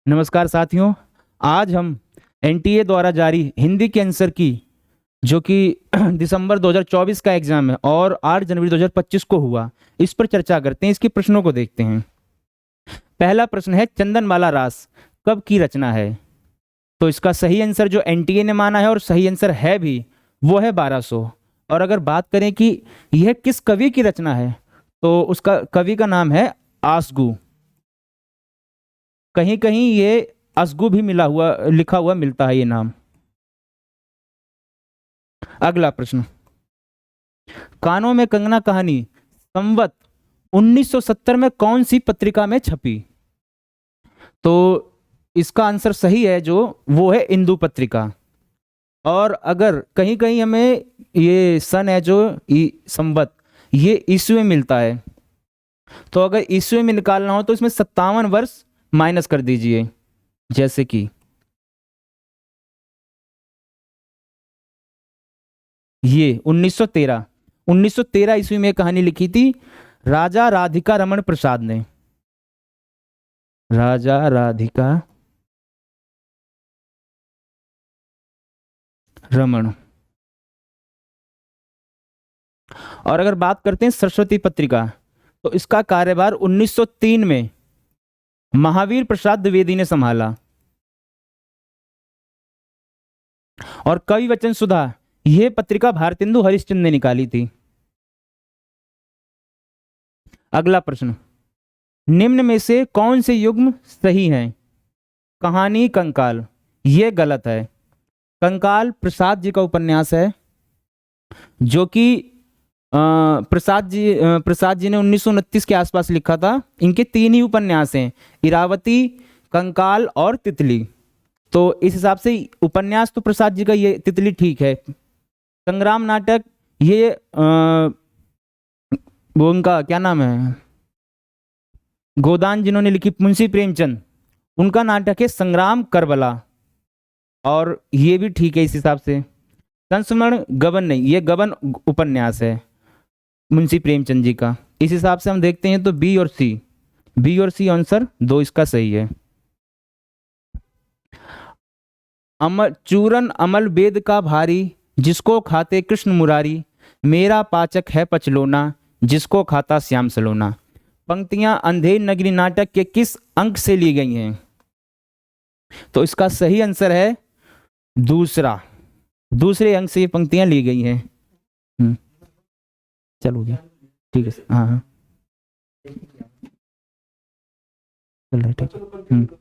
नमस्कार साथियों, आज हम एनटीए द्वारा जारी हिंदी के आंसर की जो कि दिसंबर 2024 का एग्जाम है और 8 जनवरी 2025 को हुआ, इस पर चर्चा करते हैं। इसके प्रश्नों को देखते हैं। पहला प्रश्न है, चंदनमाला रास कब की रचना है? तो इसका सही आंसर जो एनटीए ने माना है और सही आंसर है भी, वो है 1200। और अगर बात करें कि यह किस कवि की रचना है, तो उसका कवि का नाम है आसगू। कहीं कहीं ये असगु भी लिखा हुआ मिलता है ये नाम। अगला प्रश्न, कानों में कंगना कहानी संवत 1970 में कौन सी पत्रिका में छपी? तो इसका आंसर सही है जो वो है इंदु पत्रिका। और अगर कहीं कहीं हमें ये सन है जो संवत, ये ईस्वी में मिलता है, तो अगर ईस्वी में निकालना हो तो इसमें 57 वर्ष माइनस कर दीजिए। जैसे कि ये 1913 ईस्वी में कहानी लिखी थी राजा राधिका रमन प्रसाद ने। राजा राधिका रमन। और अगर बात करते हैं सरस्वती पत्रिका, तो इसका कार्यभार 1903 में महावीर प्रसाद द्विवेदी ने संभाला। और कवि वचन सुधा, यह पत्रिका भारतेंदु हरिश्चंद्र ने निकाली थी। अगला प्रश्न, निम्न में से कौन से युग्म सही हैं? कहानी कंकाल, यह गलत है। कंकाल प्रसाद जी का उपन्यास है जो कि प्रसाद जी ने 1929 के आसपास लिखा था। इनके 3 ही उपन्यास हैं, इरावती, कंकाल और तितली। तो इस हिसाब से उपन्यास तो प्रसाद जी का, ये तितली ठीक है। संग्राम नाटक, ये वो उनका क्या नाम है, गोदान जिन्होंने लिखी, मुंशी प्रेमचंद, उनका नाटक है संग्राम करबला, और ये भी ठीक है इस हिसाब से। संस्मरण गबन नहीं, ये गबन उपन्यास है मुंशी प्रेमचंद जी का। इस हिसाब से हम देखते हैं तो बी और सी आंसर 2 इसका सही है। चूरन अमल वेद का भारी, जिसको खाते कृष्ण मुरारी, मेरा पाचक है पचलोना, जिसको खाता श्याम सलोना। पंक्तियां अंधेर नगरी नाटक के किस अंक से ली गई हैं? तो इसका सही आंसर है दूसरे अंक से ये पंक्तियां ली गई हैं। चलो गया, ठीक है। हाँ चल रहा है, ठीक है।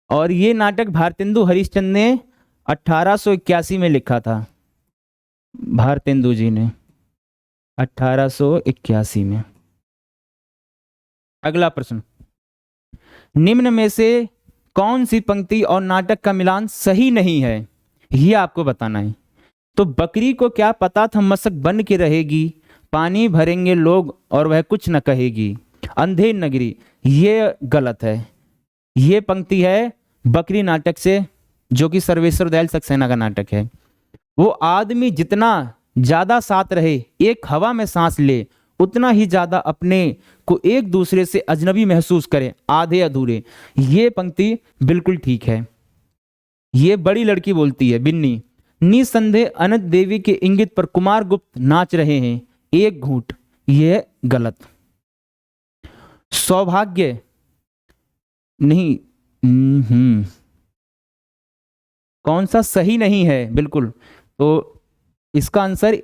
और ये नाटक भारतेंदु हरिश्चंद्र ने 1881 में लिखा था। भारतेंदु जी ने 1881 में। अगला प्रश्न, निम्न में से कौन सी पंक्ति और नाटक का मिलान सही नहीं है, यह आपको बताना है। तो बकरी को क्या पता था मशक बन के रहेगी, पानी भरेंगे लोग और वह कुछ न कहेगी। अंधेर नगरी, ये गलत है। ये पंक्ति है बकरी नाटक से, जो कि सर्वेश्वर दयाल सक्सेना का नाटक है। वो आदमी जितना ज्यादा साथ रहे, एक हवा में सांस ले, उतना ही ज्यादा अपने को एक दूसरे से अजनबी महसूस करे, आधे अधूरे। ये पंक्ति बिल्कुल ठीक है। ये बड़ी लड़की बोलती है, बिन्नी, निसंदेह अनंत देवी के इंगित पर कुमार गुप्त नाच रहे हैं, एक घूंट। यह गलत। सौभाग्य नहीं, कौन सा सही नहीं है बिल्कुल, तो इसका आंसर,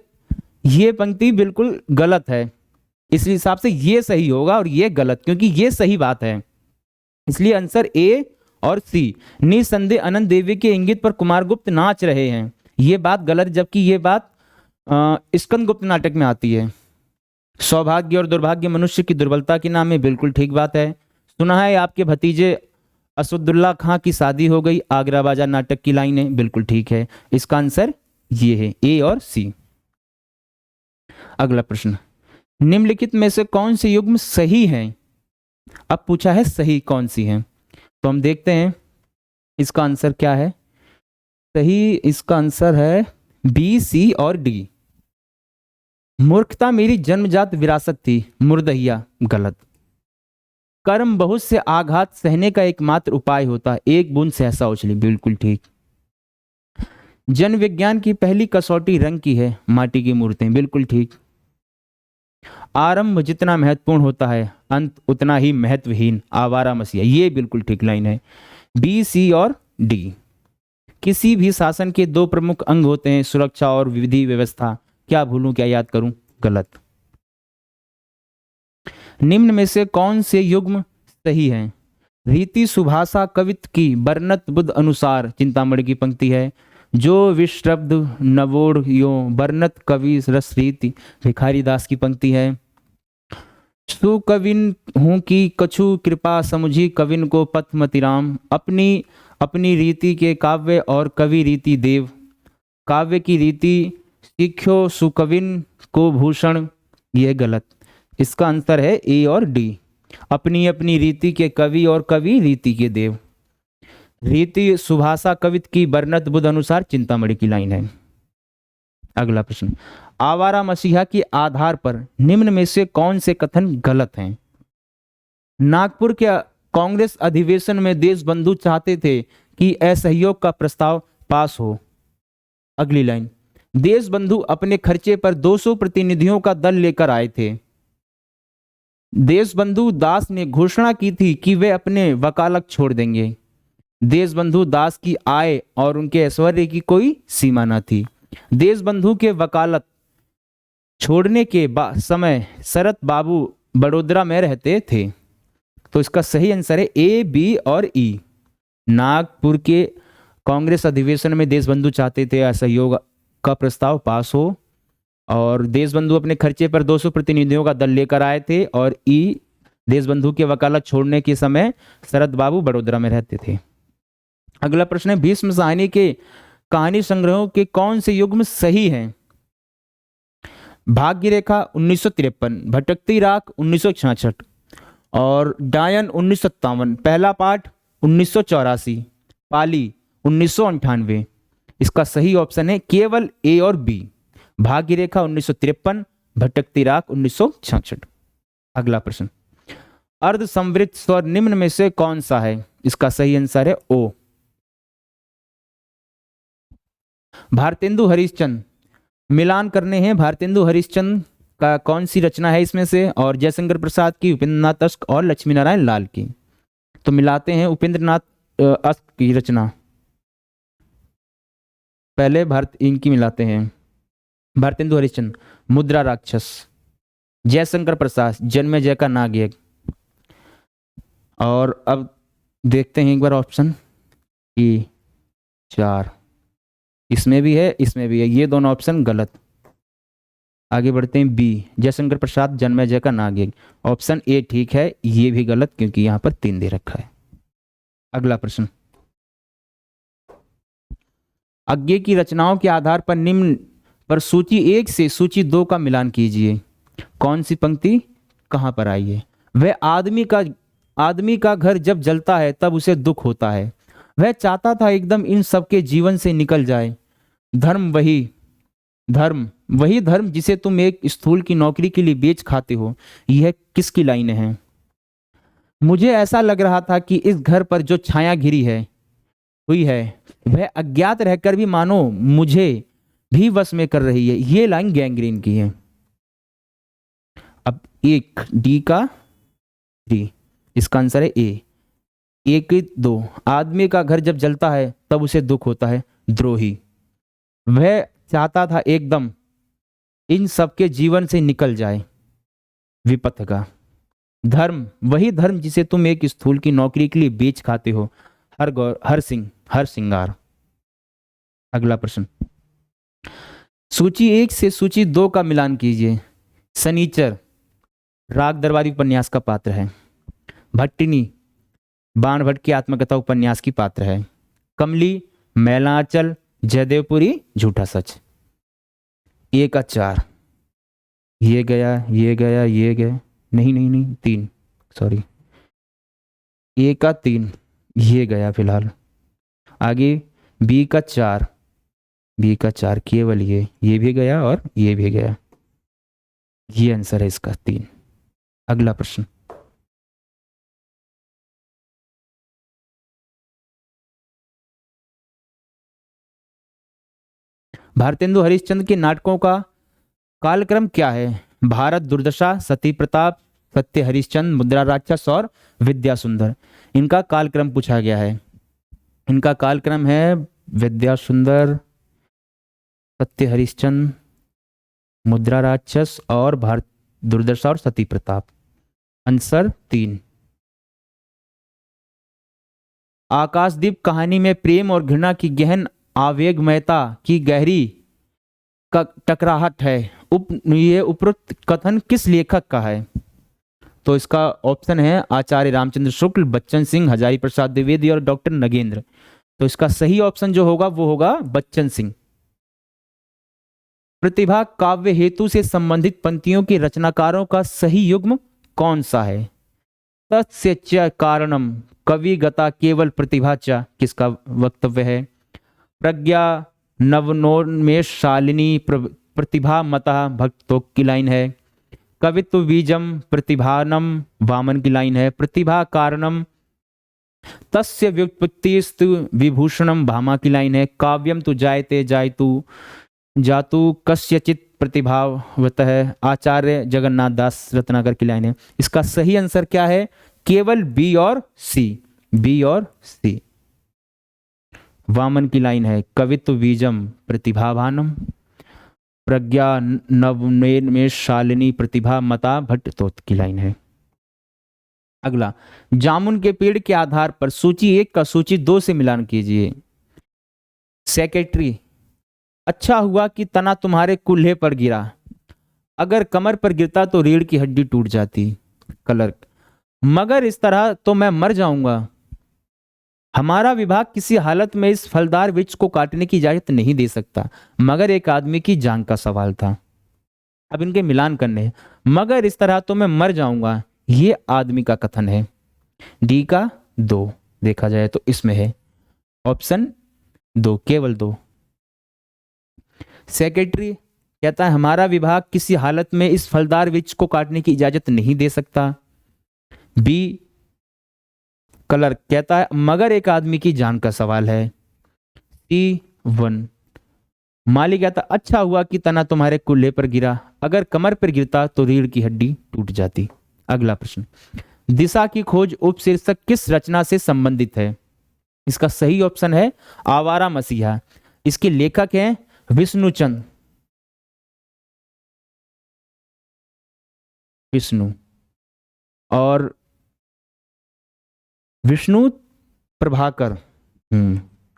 ये पंक्ति बिल्कुल गलत है। इस हिसाब से ये सही होगा और ये गलत, क्योंकि ये सही बात है। इसलिए आंसर ए और सी, निसंदेह अनंत देवी के इंगित पर कुमार गुप्त नाच रहे हैं, ये बात गलत, जबकि ये बात स्कंद गुप्त नाटक में आती है। सौभाग्य और दुर्भाग्य मनुष्य की दुर्बलता के नाम में, बिल्कुल ठीक बात है। सुना है आपके भतीजे असदुल्ला खां की शादी हो गई, आगरा बाजार नाटक की लाइन है, बिल्कुल ठीक है। इसका आंसर ये है, ए और सी। अगला प्रश्न, निम्नलिखित में से कौन सी युग्म सही है? अब पूछा है सही कौन सी है, तो हम देखते हैं इसका आंसर क्या है। सही इसका आंसर है बी, सी और डी। मूर्खता मेरी जन्मजात विरासत थी, मुर्दहिया, गलत। कर्म बहुत से आघात सहने का एकमात्र उपाय होता है, एक बूंद सहसा उछली, बिल्कुल ठीक। जन विज्ञान की पहली कसौटी रंग की है, माटी की मूर्तें, बिल्कुल ठीक। आरंभ जितना महत्वपूर्ण होता है अंत उतना ही महत्वहीन, आवारा मसीहा, ये बिल्कुल ठीक लाइन है। बी, सी और डी। किसी भी शासन के दो प्रमुख अंग होते हैं, सुरक्षा और विधि व्यवस्था। क्या भूलूं क्या याद करूं, गलत। निम्न में से कौन से युग्म सही हैं? रीति सुभाषा कवित्व की वर्णत बुद्ध अनुसार, चिंतामणि की पंक्ति है। जो विश्रब्द नवोढ़ यो वर्णत कवि रस रीति, भिखारी दास की पंक्ति है। सुकविन हूँ कि कछु कृपा समुझी कविन को पथ मतिराम, अपनी अपनी रीति के काव्य और कवि रीति देव, काव्य की रीति सीख्यो सुकविन को भूषण, यह गलत। इसका आंसर है ए और डी, अपनी अपनी रीति के कवि और कवि रीति के देव। रीति सुभाषा कवित्व की वर्णत बुद्ध अनुसार, चिंतामणि की लाइन है। अगला प्रश्न, आवारा मसीहा के आधार पर निम्न में से कौन से कथन गलत हैं? नागपुर के कांग्रेस अधिवेशन में देशबंधु चाहते थे कि असहयोग का प्रस्ताव पास हो। अगली लाइन, देशबंधु अपने खर्चे पर 200 प्रतिनिधियों का दल लेकर आए थे। देशबंधु दास ने घोषणा की थी कि वे अपने वकालत छोड़ देंगे। देशबंधु दास की आय और उनके ऐश्वर्य की कोई सीमा न थी। देशबंधु के वकालत छोड़ने के समय शरत बाबू बड़ोदरा में रहते थे। तो इसका सही आंसर है ए, बी और ई। नागपुर के कांग्रेस अधिवेशन में देशबंधु चाहते थे असहयोग का प्रस्ताव पास हो, और देशबंधु अपने खर्चे पर 200 प्रतिनिधियों का दल लेकर आए थे, और ई, देशबंधु के वकालत छोड़ने के समय शरद बाबू बड़ोदरा में रहते थे। अगला प्रश्न है, भीष्म साहनी के कहानी संग्रहों के कौन से युग्म सही हैं? भाग्य रेखा 1953, भटकती राख 1966 और डायन 1957, पहला पाठ 1984, पाली 1998। इसका सही ऑप्शन है केवल ए और बी, भाग्य रेखा 1953, भटकती राख 1966। अगला प्रश्न, अर्ध संवृत स्वर निम्न में से कौन सा है? इसका सही आंसर है ओ, भारतेंदु हरिश्चंद्र। मिलान करने हैं भारतेंदु हरिश्चंद्र का कौन सी रचना है इसमें से, और जयशंकर प्रसाद की, उपेंद्रनाथ अश्क और लक्ष्मी नारायण लाल की। तो मिलाते हैं उपेंद्रनाथ अश्क की रचना, पहले भारत इनकी मिलाते हैं। भारतेंदु हरिश्चंद्र, मुद्रा राक्षस। जयशंकर प्रसाद, जन्मेजय का नागयज्ञ। और अब देखते हैं एक बार ऑप्शन ई 4, इसमें भी है इसमें भी है, ये दोनों ऑप्शन गलत। आगे बढ़ते हैं बी, जयशंकर प्रसाद, जन्मेजय का नागयज्ञ। ऑप्शन ए ठीक है, ये भी गलत क्योंकि यहां पर 3 दे रखा है। अगला प्रश्न, अज्ञे की रचनाओं के आधार पर निम्न पर सूची 1 से सूची 2 का मिलान कीजिए। कौन सी पंक्ति कहां पर आई है? वह आदमी का घर जब जलता है तब उसे दुख होता है। वह चाहता था एकदम इन सबके जीवन से निकल जाए। धर्म वही धर्म जिसे तुम एक स्थूल की नौकरी के लिए बेच खाते हो। यह किसकी लाइनें हैं? मुझे ऐसा लग रहा था कि इस घर पर जो छाया घिरी हुई है वह अज्ञात रहकर भी मानो मुझे भी वश में कर रही है। ये लाइन गैंग्रीन की है। अब एक डी का 3, इसका आंसर है ए। 1-2, आदमी का घर जब जलता है तब उसे दुख होता है, द्रोही। वह चाहता था एकदम इन सबके जीवन से निकल जाए, विपथ का। धर्म वही धर्म जिसे तुम एक स्थूल की नौकरी के लिए बेच खाते हो, हर सिंगार। अगला प्रश्न, सूची 1 से सूची 2 का मिलान कीजिए। शनिचर राग दरबारी उपन्यास का पात्र है। भट्टिनी बाण भट्ट की आत्मकथा उपन्यास की पात्र है। कमली मैलांचल जयदेवपुरी झूठा सच। 1-4, ये गया नहीं 3, सॉरी 1-3 ये गया फिलहाल। आगे B-4 केवल ये भी गया और ये भी गया। ये आंसर है इसका 3। अगला प्रश्न, भारतेंदु हरिश्चंद्र के नाटकों का कालक्रम क्या है? भारत दुर्दशा, सती प्रताप, सत्य हरिश्चंद्र, मुद्रा राक्षस और विद्या सुंदर। इनका कालक्रम पूछा गया है। इनका कालक्रम है विद्या सुंदर, सत्य हरिश्चंद्र, मुद्रा राक्षस और भारत दुर्दशा और सती प्रताप। आंसर 3। आकाशदीप कहानी में प्रेम और घृणा की गहन आवेगमयता की गहरी टकराहट है। ये उपरोक्त कथन किस लेखक का है? तो इसका ऑप्शन है आचार्य रामचंद्र शुक्ल, बच्चन सिंह, हजारी प्रसाद द्विवेदी और डॉक्टर नगेंद्र। तो इसका सही ऑप्शन जो होगा वो होगा बच्चन सिंह। प्रतिभा काव्य हेतु से संबंधित पंक्तियों के रचनाकारों का सही युग्म कौन सा है? तस्य च कारणम कवि गता केवल प्रतिभा च, किसका वक्तव्य है? प्रज्ञा नवनोन्मेष शालिनी प्रतिभा मता, भक्तों की लाइन है। कवित्व बीजम प्रतिभानम, वामन की लाइन है। प्रतिभा कारणम तस्य व्युत्पत्तिस्तु विभूषणम, भामा की लाइन है। काव्यम तु जायते जायतु जातु कस्यचित प्रतिभावतः, आचार्य जगन्नाथ दास रत्नाकर की लाइन है। इसका सही आंसर क्या है? केवल बी और सी। बी और सी। वामन की लाइन है कवित्व बीजम प्रतिभावानम, प्रज्ञा नवोन्मेष शालिनी प्रतिभा मता, भट्टतोत की लाइन है। अगला, जामुन के पेड़ के आधार पर सूची 1 का सूची 2 से मिलान कीजिए। सेक्रेटरी, अच्छा हुआ कि तना तुम्हारे कूल्हे पर गिरा, अगर कमर पर गिरता तो रीढ़ की हड्डी टूट जाती। क्लर्क, मगर इस तरह तो मैं मर जाऊंगा। हमारा विभाग किसी हालत में इस फलदार वृक्ष को काटने की इजाजत नहीं दे सकता, मगर एक आदमी की जान का सवाल था। अब इनके मिलान करने हैं। मगर इस तरह तो मैं मर जाऊंगा, ये आदमी का कथन है। डी का 2 देखा जाए तो इसमें है ऑप्शन 2, केवल 2। सेक्रेटरी कहता है हमारा विभाग किसी हालत में इस फलदार वृक्ष को काटने की इजाजत नहीं दे सकता। बी क्लर्क कहता है मगर एक आदमी की जान का सवाल है। C1 माली कहता अच्छा हुआ कि तना तुम्हारे कुल्हे पर गिरा, अगर कमर पर गिरता तो रीढ़ की हड्डी टूट जाती। अगला प्रश्न, दिशा की खोज उपशीर्षक किस रचना से संबंधित है? इसका सही ऑप्शन है आवारा मसीहा। इसके लेखक हैं विष्णुचंद। विष्णु और विष्णु प्रभाकर।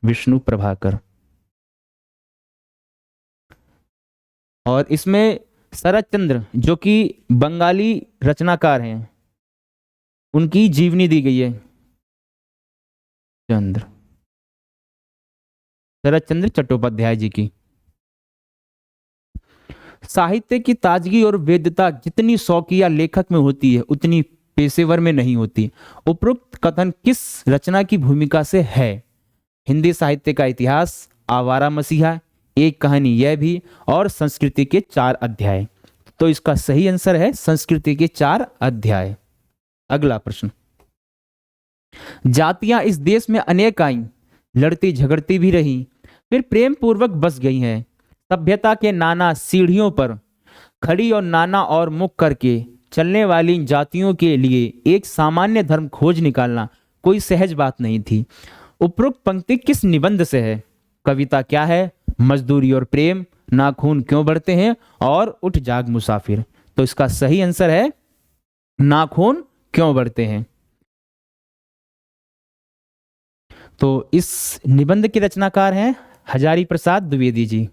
विष्णु प्रभाकर। और इसमें शरद चंद्र जो कि बंगाली रचनाकार हैं, उनकी जीवनी दी गई है। चंद्र, शरद चंद्र चट्टोपाध्याय जी की। साहित्य की ताजगी और वेद्यता जितनी शौकिया लेखक में होती है उतनी पेशेवर में नहीं होती। उपरोक्त कथन किस रचना की भूमिका से है? हिंदी साहित्य का इतिहास, आवारा मसीहा, एक कहानी यह भी, और संस्कृति के 4 अध्याय। तो इसका सही आंसर है संस्कृति के 4 अध्याय। अगला प्रश्न, जातियां इस देश में अनेक आईं, लड़ती झगड़ती भी रही, फिर प्रेम पूर्वक बस गई हैं। सभ्यता के नाना सीढ़ियों पर खड़ी और नाना और मुख करके चलने वाली जातियों के लिए एक सामान्य धर्म खोज निकालना कोई सहज बात नहीं थी। उपरोक्त पंक्ति किस निबंध से है? कविता क्या है? मजदूरी और प्रेम, नाखून क्यों बढ़ते हैं और उठ जाग मुसाफिर। तो इसका सही आंसर है नाखून क्यों बढ़ते हैं। तो इस निबंध के रचनाकार हैं हजारी प्रसाद द्विवेदी जी।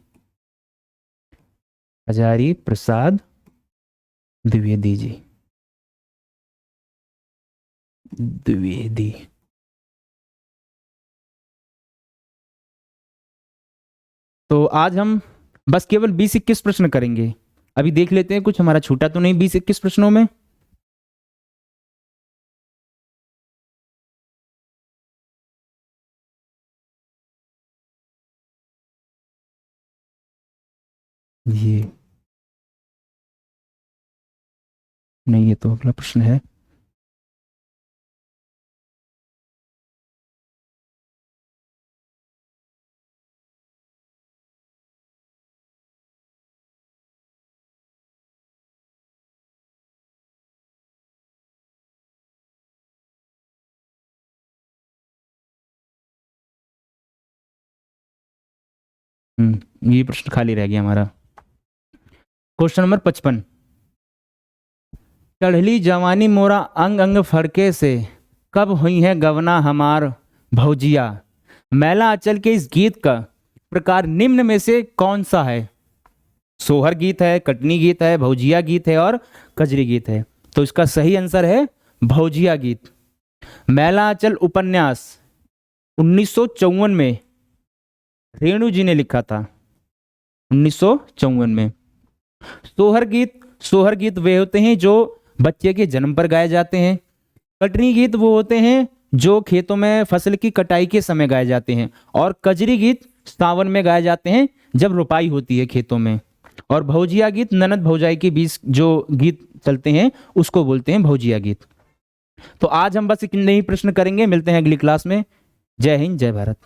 हजारी प्रसाद द्विवेदी जी। द्विवेदी। तो आज हम बस केवल 20-21 प्रश्न करेंगे। अभी देख लेते हैं कुछ हमारा छूटा तो नहीं 20-21 प्रश्नों में। ये नहीं, ये तो अगला प्रश्न है। ये प्रश्न खाली रह गया हमारा। क्वेश्चन नंबर 55, चढ़ली जवानी मोरा अंग अंग फड़के से, कब हुई है गवना हमार भौजिया। मैला अचल के इस गीत का प्रकार निम्न में से कौन सा है। सोहर गीत है, कटनी गीत है, भौजिया गीत है और कजरी गीत है। तो इसका सही आंसर है भौजिया गीत। मैला अचल उपन्यास 1954 में रेणु जी ने लिखा था, 1954 में। सोहर गीत वे होते हैं जो बच्चे के जन्म पर गाए जाते हैं। कटनी गीत वो होते हैं जो खेतों में फसल की कटाई के समय गाए जाते हैं। और कजरी गीत सावन में गाए जाते हैं जब रुपाई होती है खेतों में। और भौजिया गीत ननद भौजाई के बीच जो गीत चलते हैं उसको बोलते हैं भौजिया गीत। तो आज हम बस इतने ही प्रश्न करेंगे। मिलते हैं अगली क्लास में। जय हिंद, जय भारत।